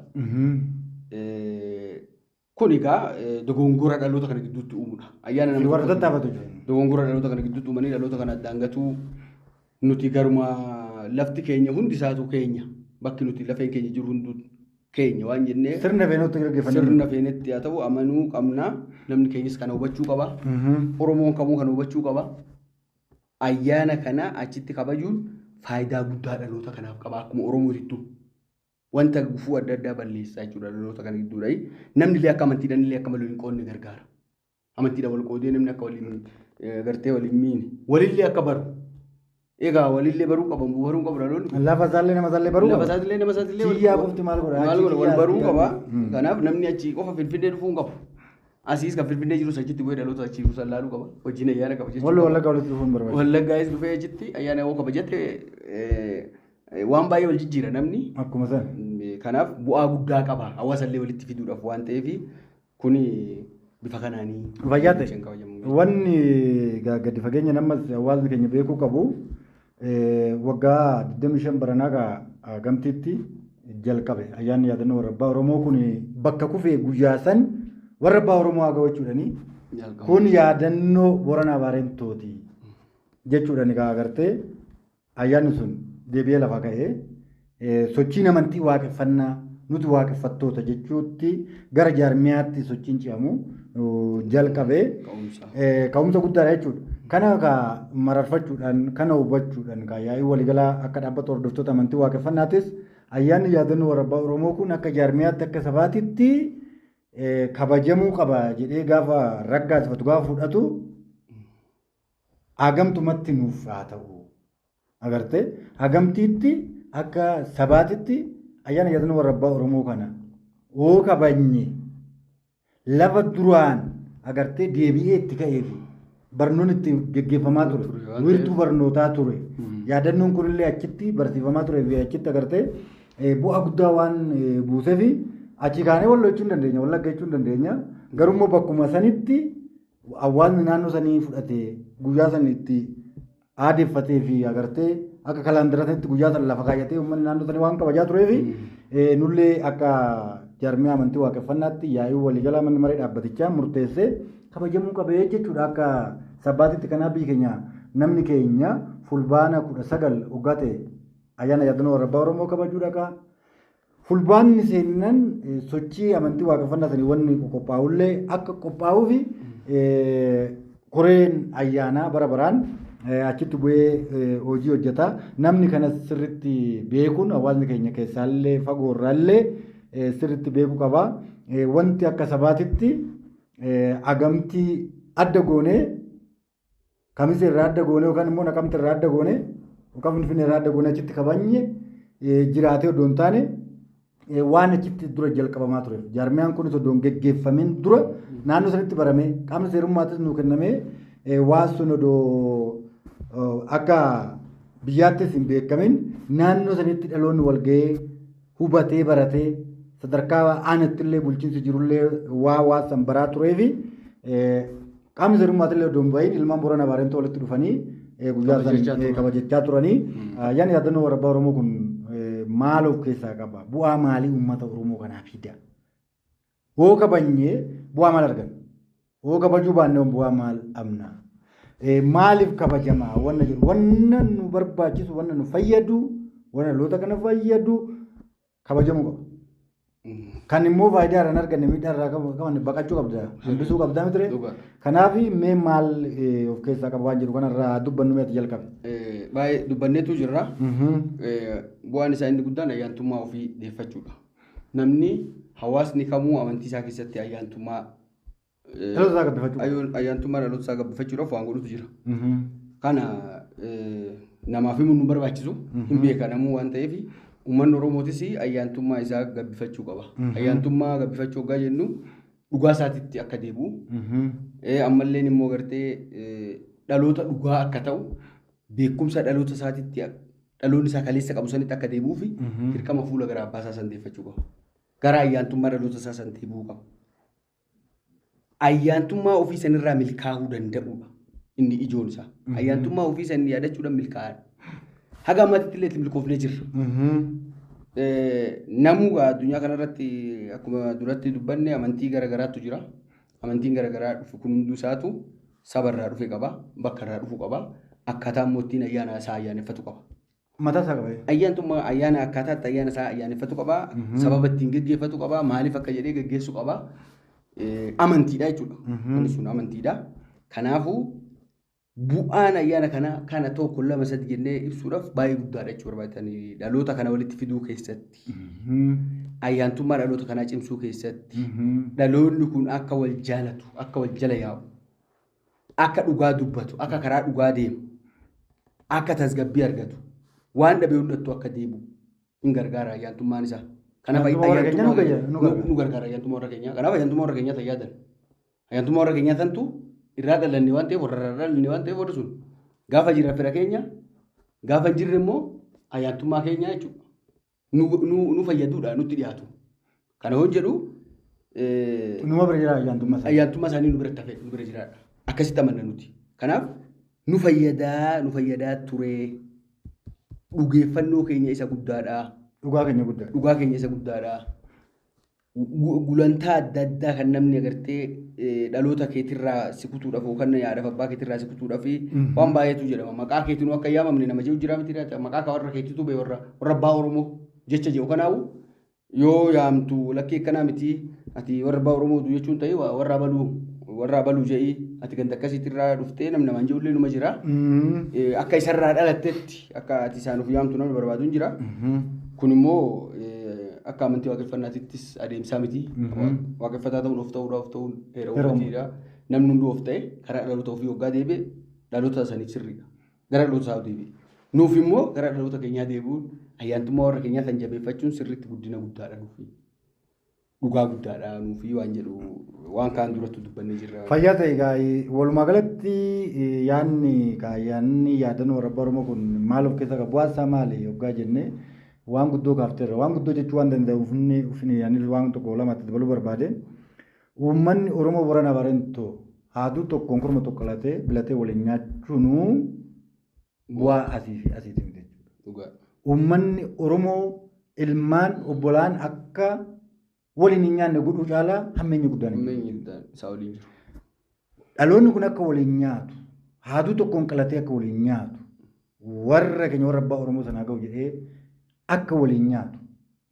Kun egaa dogongora dhaloota kana gidduutti uumudha. Ayyaana nama warra tattaafatu dogongora dhaloota kana gidduutti uumanii dhaloota kana daangatuu nuti garuma lafti keenya hundi isaatu keenya bakki nuti lafeen keenya jiru hundi keenya waan jennee sirna feenetti gaggeeffannee sirna feenetti haa ta'u amanuu qabna namni keenyas kana hubachuu qaba. Oromoon kamuu kana hubachuu qaba. Ayyaana kana achitti kabajuun faayidaa guddaa dhaloota kanaaf qaba akkuma Oromootittu. Wanta gufuu adda addaa balleessaa jechuudha dhaloota kana gidduudha. Namni illee akka amantiidhaan illee akka malee hin qoodne gargaara. Amantiidhaan wal qoodee namni akka waliin gartee waliin miine walillee akka baru. Egaa walillee baruu qaban baruu qabu dhaloonni. Lafa isaallee nama isaallee baruu Lafa isaallee nama isaallee Siyyaa qofti maal godha? Maal godha wal baruu qaba. Kanaaf namni achi qofa Finfinnee dhufuu hin qabu. Asiis kan Finfinnee jiru achitti bu'ee dhaloota achi jiru sallaaluu qaba. Wajjin ayyaana qaba jechuudha. Wallaggaa walitti dhufuun barbaada. Wallaggaas dhufee achitti ayyaana yoo kabajate waan baay'ee wal jijjiira namni. Akkuma sana. Kanaaf bu'aa guddaa qaba. Hawaasa illee walitti fiduudhaaf waan ta'eef kuni bifa kanaanii. Fayyaa ta'e wanni gadi fageenya namas hawaasni keenya beekuu qabu waggaa 25 baranaa gamtiitti jalqabe ayyaanni yaadannoo warra abbaa Oromoo kun bakka kufee guyyaa san warra abbaa Oromoo haa gawachuudhani kun yaadannoo Booranaa Baarentooti jechuudhaan egaa agartee ayyaanni sun deebi'ee lafa ka'ee sochiin amantii waaqeffannaa nuti waaqeffattoota jechuutti gara jaarmiyaatti sochiin ce'amu jalqabee ka'umsa guddaadha jechuudha. Kana mararfachuudhaan kana hubachuudhaan yaa'ii waliigalaa akka dhaabbata hordoftoota amantii waaqeffannaatis ayyaanni yaadannoo warra abbaa Oromoo kun akka jaarmiyaatti akka sabaatitti kabajamuu qaba jedhee gaafa raggaasifatu gaafa fudhatu hagamtumatti nuuf haa ta'u agartee hagamtiitti akka sabaatitti ayyaana yaadannoo warra abbaa Oromoo kana oo kabajne lafa duraan agartee deebi'ee itti ka'eefi barnoonni itti gaggeeffamaa ture wiirtuu barnootaa ture yaadannoon kunillee achitti barsiifamaa ture fi achitti agartee bu'aa guddaa waan buuseefi achi kaanee wal lolchuu hin dandeenya wallagga jechuu hin dandeenya garummoo bakkuma sanitti hawaasni naannoo sanii fudhatee guyyaa sanitti aadeffatee fi agartee akka kalaandaratti guyyaa sana lafa kaayyatee uummanni naannoo sanii waan kabajaa tureefi nullee akka jaarmiyaa amantii waaqeffannaatti yaa'ii waliigalaa manni maree dhaabbatichaa murteessee kabajamuu qabee jechuudha akka sabaatitti kanaaf biyyi keenya namni keenya fulbaana 19 uggate ayyaana yaadannoo warra abbaa Oromoo kabajuudha. Fulbaanni seenan sochii amantii waaqeffannaa sanii wanni qophaa'ullee akka qophaa'uu fi koreen ayyaanaa bara baraan achitti bu'ee hojii hojjeta. Namni kanas sirriitti beekuun hawaasni keenya keessaallee fagoorraallee sirriitti beekuu qaba. Wanti akka sabaatitti agamtii adda goonee kamis irraa adda goonee yookaan immoo naqamti irraa adda goonee yookaan finfinnee irraa adda goonee achitti kabajne jiraatee oddoo hin taane waan achitti dura jalqabamaa ture. Jaarmiyaan kunis oddoo hin geggeeffamin dura naannoo sanitti baramee qaamni seerummaattis nuu kennamee waan sun oddoo akka biyyaattis hin beekamin naannoo sanitti dhaloonni wal ga'ee hubatee baratee sadarkaa aanatti illee bulchiinsi jirullee waa san baraa turee fi qaamni seerummaatti illee oddoo hin bahin ilmaan Booranaa Baarentoo walitti dhufanii guyyaa san kabajachaa turanii ayyaanni yaadannoo warra abbaa Oromoo kun maal of keessaa qaba? Bu'aa maalii uummata Oromoo kanaaf fida? Hoo kabajnee bu'aa maal arganna? Hoo kabajuu baannee bu'aa maal dhabna? Maaliif kabajamaa? Wanna jiru wanna nu barbaachisu wanna nu fayyadu wanna dhaloota kana fayyadu kabajamuu qaba. Kan immoo faayidaa irraan arganne miidhaa irraa qaban baqachuu qabda. Hambisuu qabdaa miti ree. Kanaaf mee maal of keessaa qaba waan jiru kanarraa dubbannu meeti jalqabe. Baay'ee dubbanneetu jirra. Bu'aan isaa inni guddaan ayyaantummaa ofii deeffachuudha. Namni hawaasni kamuu amantii isaa keessatti ayyaantummaa dhaloota isaa gabbifachuudhaaf waan godhutu jira. Kana namaaf himuu nu barbaachisu hin beekanamuu waan ta'eef uummanni Oromootis ayyaantummaa isaa gabbifachuu qaba. Ayyaantummaa gabbifachuu hoggaa jennu dhugaa isaatitti akka deebi'u. Ammallee immoo gartee dhaloota dhugaa akka ta'u beekumsa dhaloota isaatitti dhaloonni isaa kaleessa qabu sanitti akka deebi'uu fi dirqama fuula gara abbaa isaa san deeffachuu qaba. Gara ayyaantummaa dhaloota isaa san deebi'uu qaba. Ayyaantummaa ofii sanirraa milkaa'uu danda'uudha. Inni ijoon isaa. Ayyaantummaa ofii san yaadachuudhaan milkaa'aadha. Haga ammatti illee milkoofnee jirra. Namuu addunyaa kanarratti akkuma duratti dubbanne amantii garaagaraatu jira. Amantiin garaagaraa dhufu kun hunduu isaatu sabarraa dhufe qaba. Bakka irraa dhufu qaba. Akkaataa mootiin ayyaana isaa ayyaaneffatu qaba. Mataa isaa qaba. Ayyaantummaa ayyaana akkaataatti ayyaana isaa ayyaaneffatu qaba. Sababa ittiin geggeeffatu qaba. Maaliif akka jedhee geggeessu qaba. Amantiidha jechuudha. Inni sun amantiidha. Kanaafuu bu'aan ayyaana kana tokko lama sadi jennee ibsuudhaaf baay'ee guddaadha jechuudha barbaadanii dhaloota kana walitti fiduu keessatti ayyaantummaa dhaloota kanaa cimsuu keessatti dhaloonni kun akka wal jaalatu akka wal jala yaa'u akka dhugaa dubbatu akka karaa dhugaa deemu akka tasgabbii argatu waan dhabee hundattuu akka deebi'u hin gargaara ayyaantummaan isaa. Kanaaf ayyaantummaa nu gargaara ayyaantummaa warra keenyaa. Kanaaf ayyaantummaa warra keenyaa tayyaadan ayyaantummaa warra keenyaa santu irraa dhalanne waan ta'eef warra dhalanne waan ta'eef warri sun gaafa jira fira keenya gaafa hin jirre immoo ayyaantummaa keenya jechuudha nu fayyaduudha nutti dhiyaatu. Kana hoon jedhu numa bira jira ayyaantummaa isaanii nu biratti hafe nu bira jiraadha. Akkasitti amanna nuti. Kanaaf nu fayyadaa ture dhugeeffannoo keenya isa guddaadha. Dhugaa keenya isa guddaadha. Gulantaa adda addaa kan namni agartee dhaloota keetirraa si kutuudhaaf yookaan yaadaaf abbaa keetirraa si kutuudhaaf waan baay'eetu jedhama. Maqaa keetiin akka yaamamne nama jiru jira miti maqaa kan warra keetitu bee warra abbaa Oromoo jecha jedhu kanaawu yoo yaamtu lakkee akkanaa miti ati warra abbaa Oromoo jechuun ta'e warra abaluu jedhii ati ganda akkasiitirraa dhuftee namni namaan jedhullee numa jira. Akka isarraa dhalattetti akka ati isaan of yaamtu namni barbaadu hin jira. Kun immoo akka amantii waaqeffannaatittis adeemsaa miti. Waaqeffataa ta'uun of ta'uun heera uumatiidha. Namni hunduu of ta'e karaa dhaloota ofii hoggaa deebi'e dhaloota saniif sirriidha. Gara dhaloota isaa deebi'e. Nuuf immoo gara dhaloota keenyaa deebi'uun ayyaantummaa warra keenyaa kan jabeeffachuun sirriitti guddina guddaadha nuufi. Dhugaa guddaadha nuufi waan jedhu waan kaan duratti dubbannee jirra. Fayyaa ta'e egaa walumaa galatti yaadni yaadannoo warra abbaa Oromoo kun maal of keessaa qabu? Bu'aan isaa maali hoggaa jennee waan guddoo kaafteerra. Waan guddoo jechuu waan danda'uuf inni waan tokko lamatti dabaluu barbaade uummanni Oromoo Booranaa Bareentoo haaduu tokkoon korma tokko bilatee waliin nyaachuun bu'aa asiiti miti jechuudha. Uummanni Oromoo ilmaan obbolaan akka waliin hin nyaanne godhuu caalaa hammeenyi guddaan jiru. Dhaloonni kun akka waliin nyaatu haaduu tokkoon qalatee akka waliin nyaatu warra keenya warra abbaa Oromoo sanaa ga'u jedhee akka waliin nyaatu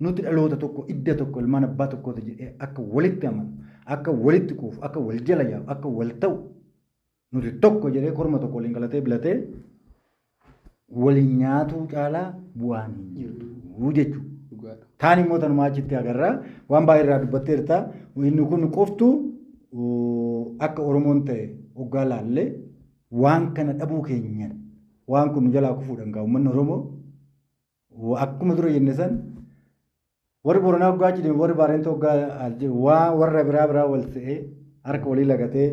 nuti dhaloota tokko idda tokko ilmaan abbaa tokkooti jedhee akka walitti amanu akka walitti kuufu akka wal jala yaa'u akka wal ta'u nuti tokko jedhee korma tokko waliin qalatee bilatee waliin nyaatuu caalaa bu'aan hin jirtu jechuudha. Taan immoo tanumaa achitti agarra waan baay'ee irraa dubbatteerta inni kun qoftu akka Oromoon ta'e hoggaa laallee waan kana dhabuu keenyan waan kun jalaa kufuudhaan gaa uummanni Oromoo akkuma dura jenne san warri Booranaa hoggaa jedhame warri Bareentoo hoggaa warra biraa wal ta'ee harka walii lagatee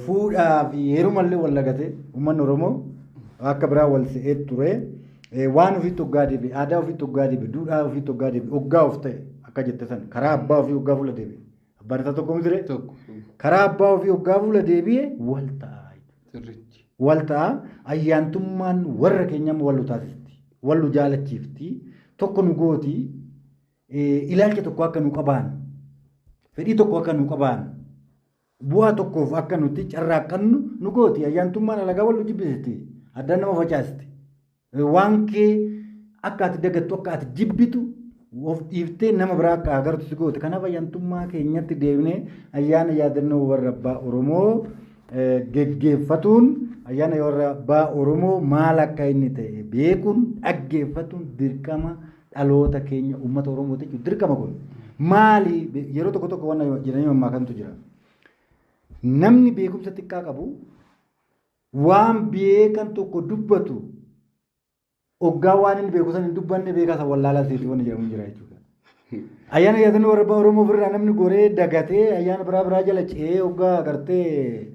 fuudhaa fi heerumallee wal lagatee uummanni Oromoo akka biraa wal ta'ee ture. Waan ofiitti hoggaa deebi'e aadaa ofiitti hoggaa deebi'e duudhaa ofiitti hoggaa deebi'e hoggaa of ta'e akka jette san karaa abbaa ofii hoggaa fuula deebi'e abbaan isaa tokko miti karaa abbaa ofii hoggaa fuula deebi'e wal ta'a ayyaantummaan warra keenyaa wal taasifti wal jaalachiifti tokko nu gooti ilaalcha tokko akka nu qabaan fedhii tokko akka nu qabaan bu'aa tokkoof akka nuti carraaqqannu nu gooti ayyaantummaan alagaa wal jibbisiisti addaan nama facaasti. Waan kee akka ati dagattu akka ati jibbitu of dhiiftee nama biraa akka agartu si goote. Kanaaf ayyaantummaa keenyatti deebinee ayyaana yaadannoo warra abbaa Oromoo geggeeffatuun ayyaana warra abbaa Oromoo maal akka inni ta'e beekuun dhaggeeffatuun dirqama dhaloota keenya uummata Oromoo jechuudha. Dirqama kun maali yeroo tokko tokko waan jedhanii mammaakantu jira. Namni beekumsa xiqqaa qabu waan beekan tokko dubbatu oggaa waan inni beeku san hin dubbanne beekaa san wallaalaa seetii waan jedhamu jira jechuudha. Ayyaana yaadannoo warra abbaa Oromoo birraa namni goree dagatee ayyaana biraa jala ce'ee oggaa agartee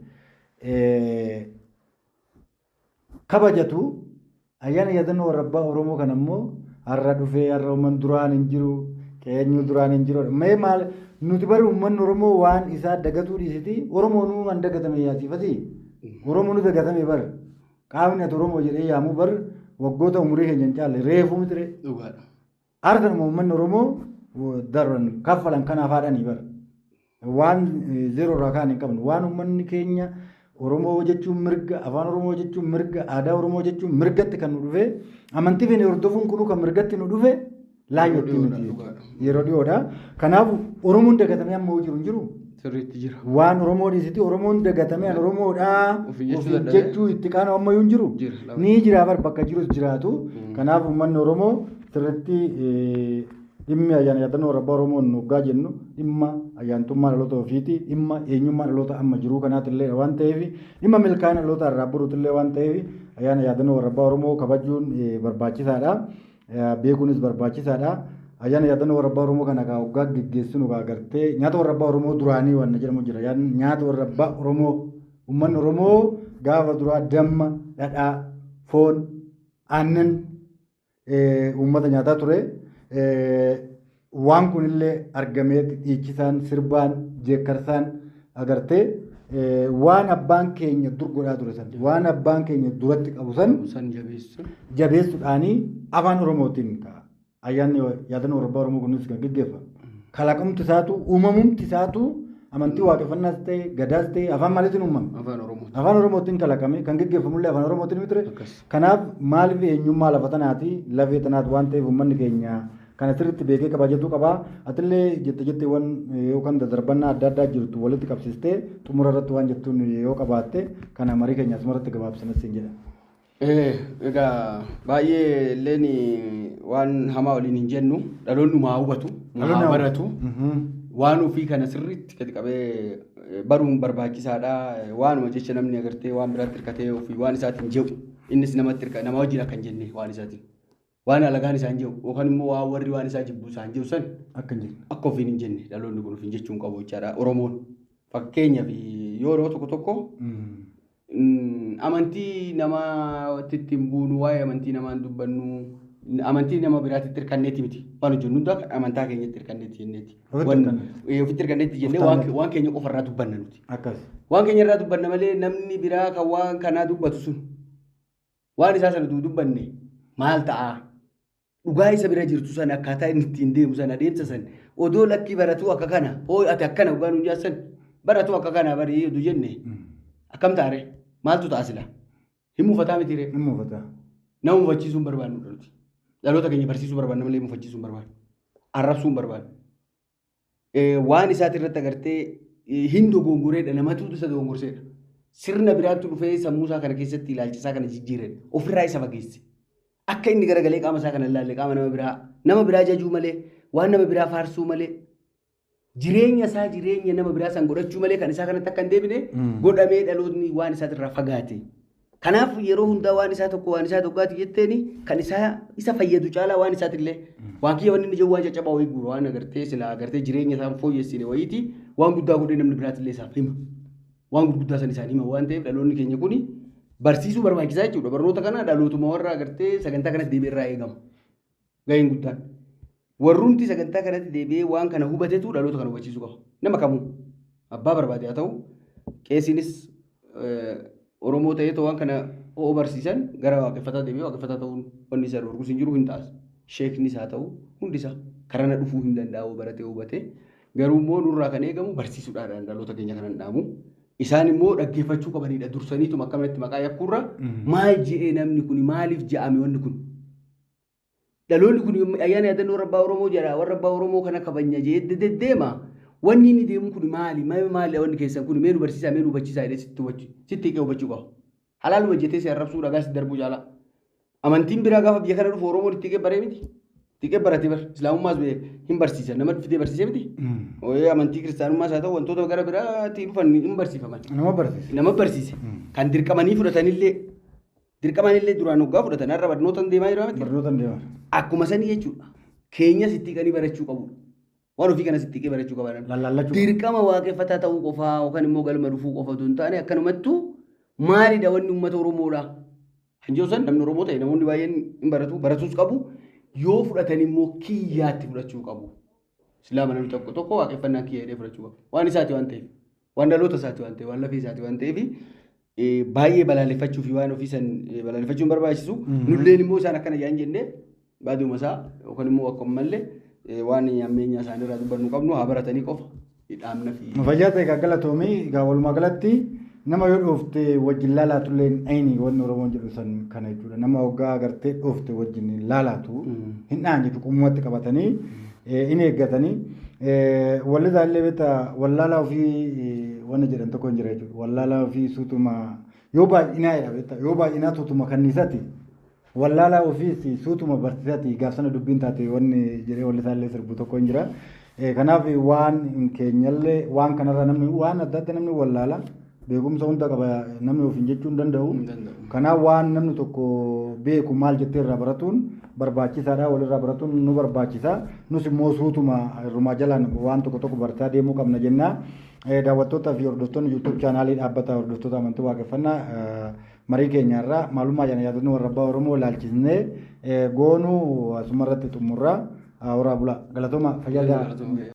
kabajatu ayyaana yaadannoo warra abbaa Oromoo kan ammoo har'a dhufee har'a uummanni duraan hin jiru keenyu duraan hin jiru. Mee maal nuti bari uummanni Oromoo waan isaa dagatuu dhiisiti Oromoo nuu waan dagatame yaasifati. Oromoo nu dagatame bar qaamni ati Oromoo jedhee yaamuu bar waggoota umurii keenya hin caalle reefuu miti ree. Argan uummanni Oromoo darban kaffalan kanaaf haadhanii bar waan zeeroo irraa kaan hin qabnu waan uummanni keenya Oromoo jechuun mirga afaan Oromoo jechuun mirga aadaa Oromoo jechuun mirgatti kan nu dhufe amantii feene hordofuun kunuu kan mirgatti nu dhufe laayyootti nuti yeroo dhiyoodha. Kanaaf Oromoon dagatamee amma hojii jiru hin jiru. Sirriitti jira. Waan Oromoo dhiisiti Oromoon dagatamee an Oromoodhaa ofiin jechuu itti qaana ammayyuu hin jiru. Ni jira bar bakka jirus jiraatu. Kanaaf uummanni Oromoo sirriitti dhimmi ayyaana yaadannoo warra abbaa Oromoon hoggaa jennu dhimma ayyaantummaa dhaloota ofiiti dhimma eenyummaa dhaloota amma jiruu kanaatillee waan ta'eef dhimma milkaa'ina dhaloota irraa buruutillee waan ta'eef ayyaana yaadannoo warra abbaa Oromoo kabajuun barbaachisaadha. Beekuunis barbaachisaadha. Ayyaana yaadannoo warra abbaa Oromoo kana kaa hoggaa geggeessinu kaa agartee nyaata warra abbaa Oromoo duraanii waan jedhamu jira. Nyaata warra abbaa Oromoo uummanni Oromoo gaafa duraa damma dhadhaa foon aannan uummata nyaataa ture. Waan kunillee argamee dhiichisaan sirbaan jeekkarsaan agartee waan abbaan keenya dur godhaa ture san waan abbaan keenya duratti qabu san jabeessuudhaanii afaan Oromootiin ayyaanni yaadannoo warra abbaa Oromoo kunis kan geggeeffamu. Kalaqamti isaatu uumamumti isaatu amantii waaqeffannaas ta'e gadaas ta'e afaan maaliitiin uumame? Afaan Oromootiin kalaqame kan geggeeffamullee afaan Oromootiin miti ture. Kanaaf maaliif eenyummaa lafa tanaati lafee tanaati waan ta'eef uummanni keenya kana sirriitti beekee kabajachuu qaba. Atillee jetteewwan yookaan dardarbannaa adda addaa jirtu walitti qabsiistee xumura irratti waan jettuun yoo qabaatte kana marii keenya asumarratti gabaabsanas hin jedha. Egaa baay'ee illeen waan hamaa waliin hin jennu dhaloonni maa hubatu maa baratu waan ofii kana sirriitti gadi qabee baruun barbaachisaadha. Waanuma jecha namni agartee waan biraatti hirkatee ofii waan isaatiin jedhu innis namatti hirka nama wajjin akka hin jenne waan isaatiin waan alagaan isaan jedhu yookaan immoo waan warri waan isaa jibbu isaan jedhu san akka ofiin hin jenne dhaloonni kun ofiin jechuun qabu jechaadha. Oromoon fakkeenyaaf yeroo tokko tokko amantii nama ittiin buunu waa'ee amantii namaan dubbannu amantii nama biraatti hirkanneeti miti waan hojjennu hunda amantaa keenyatti hirkanneeti jenneeti. Ofitti hirkanneeti jennee waan keenya qofarraa dubbanna nuti. Waan keenya irraa dubbanna malee namni biraa kan waan kanaa dubbatu sun waan isaa sana dubbanne maal ta'a? Dhugaa isa bira jirtu sana akkaataa inni ittiin deemu sana adeemsa sana odoo lakkii baratuu akka kana hoo ati akkana dhugaa nu jaassan baratuu akka kana barii oduu jenne akkam taare maaltu ta'a sila hin mufataa miti ree. Hin mufataa. Nama mufachiisuu hin barbaannu dhaluuti. Dhaloota keenya barsiisuu barbaanna malee mufachiisuu hin barbaannu. Arrabsuu hin barbaannu. Waan isaati irratti agartee hin dogongoreedha namatu isa dogongorseedha. Sirna biraatti dhufee sammuu isaa kana keessatti ilaalchisaa kana jijjiiredha. Ofirraa isa fageesse. Akka inni garagalee qaama isaa kana ilaalle qaama nama biraa jajuu malee waan nama biraa faarsuu malee jireenya isaa jireenya nama biraa san godhachuu malee kan isaa kanatti akka hin deebine godhamee dhaloonni waan isaatirraa fagaate. Kanaaf yeroo hundaa waan isaa tokkooti jetteeni kan isa fayyadu caalaa waan isaatillee waan kiyya wanni inni jedhu waan caccabaa wayii guura waan agartee sila agartee jireenya isaa fooyyessine wayiiti waan guddaa godhee namni biraatillee isaaf hima. Waan gurguddaa san isaan hima waan ta'eef dhaloonni keenya kuni barsiisuu barbaachisaa jechuudha. Barnoota kana dhalootuma warra agartee sagantaa kanatti deebi'ee irraa eegama. Gaheen guddaan. Warrumti sagantaa kanatti deebi'ee waan kana hubatetu dhaloota kana hubachiisuu qaba. Nama kamuu abbaa barbaade haa ta'u qeesiinis Oromoo ta'eetoo waan kana hoo barsiisan gara waaqeffataa deebi'ee waaqeffataa ta'uun wanni isa dorgus hin jiru hin taas. Sheeknis haa ta'u hundisaa karana dhufuu hin danda'u baratee hubatee garuu immoo nurraa kan eegamu barsiisuudhaan dhaloota keenya kana hin dhaamu. Isaan immoo dhaggeeffachuu qabanidha. Dursaniituma akkamitatti maqaa yakkuurra maal jedhee namni kun maaliif je'ame wanni kun Dhaloonni kun ayyaana yaadannoo Rabbaa Oromoo jedha. Warra Rabbaa Oromoo kana kabanya jee deddeema. Wanni inni deemu kun maali? Maali wanni keessan kun mee nu barsiisaa mee nu hubachiisaa jedhee sitti hiikee hubachuu qabu. Halaal hojjetee si arrabsuu dhagaa si darbuu jaala. Amantiin biraa gaafa biyya kana dhufu Oromoon itti baree miti. Itti baratee bar Islaamummaas hin barsiisan nama fidee barsiisee miti. Amantii kiristaanummaas haa ta'u wantoota gara biraatti dhufan hin barsiifaman. Nama barsiise. Kan dirqamanii fudhatanillee duraan hoggaa fudhatan har'a barnootaan deemaa jiru miti. Barnootaan deemaa. Akkuma sanii jechuudha. Keenyas itti qanii barachuu qabu. Waan ofii kanas itti barachuu qaban. Dirqama waaqeffataa ta'uu qofaa yookaan immoo galma dhufuu qofa osoo hin taane akkanumattuu maalidha wanni uummata Oromoodha. Hanjoosan namni Oromoo ta'e namoonni baay'een hin baratus qabu. Yoo fudhatan immoo kiyyaatti fudhachuu qabu. Islaama namni tokko waaqeffannaa kiyya jedhee fudhachuu qabu. Waan isaati waan ta'eef, waan dhaloota isaati waan ta'eef, waan lafee isaati waan ta'eef baay'ee balaaleffachuu fi waan ofii san balaaleffachuun barbaachisu. Nulleen immoo isaan akkana jaan jennee baadiyuma isaa yookaan immoo akkuma mallee waan ammeenyaa isaaniirraa dubbannuu qabnu haa baratanii qofa dhaabna fi. Fayyaa ta'e kan galatoomii egaa walumaa galatti nama yoo dhoofte wajjin laalaatu illee ayini wanni Oromoon jedhu san kana jechuudha. Nama waggaa agartee dhoofte wajjin laalaatu hin dhaan jechuudha. Qummatti qabatanii in eeggatanii walli isaallee beektaa wallaalaa ofii wanni jedhan tokko hin jira jechuudha. Wallaalaa ofii suutuma yoo baay'inaa jedha beektaa yoo baay'inaa suutuma kanniisati wallaalaa ofii suutuma barsiisati gaafsana dubbiin taate wanni jedhee walli isaallee sirbu tokko hin jira. Kanaaf waan keenyallee waan kanarra namni waan adda adda namni wallaala. Beekumsa hunda qaba namni ofiin jechuu hin danda'u. Kanaaf waan namni tokko beeku maal jettee irraa baratuun barbaachisaadha. Walirraa baratuun nu barbaachisa. Nus immoo suutuma irrumaa jalaan waan tokko barataa deemuu qabna jennaa. Daawwattootaa fi hordoftoonni YouTube chaanaalii dhaabbata hordoftoota amantii waaqeffannaa marii keenyarraa maalummaa jana yaadannoo warra Rabbaa Oromoo ilaalchisnee goonuu asumarratti xumurraa horaa bulaa galatooma fayyaa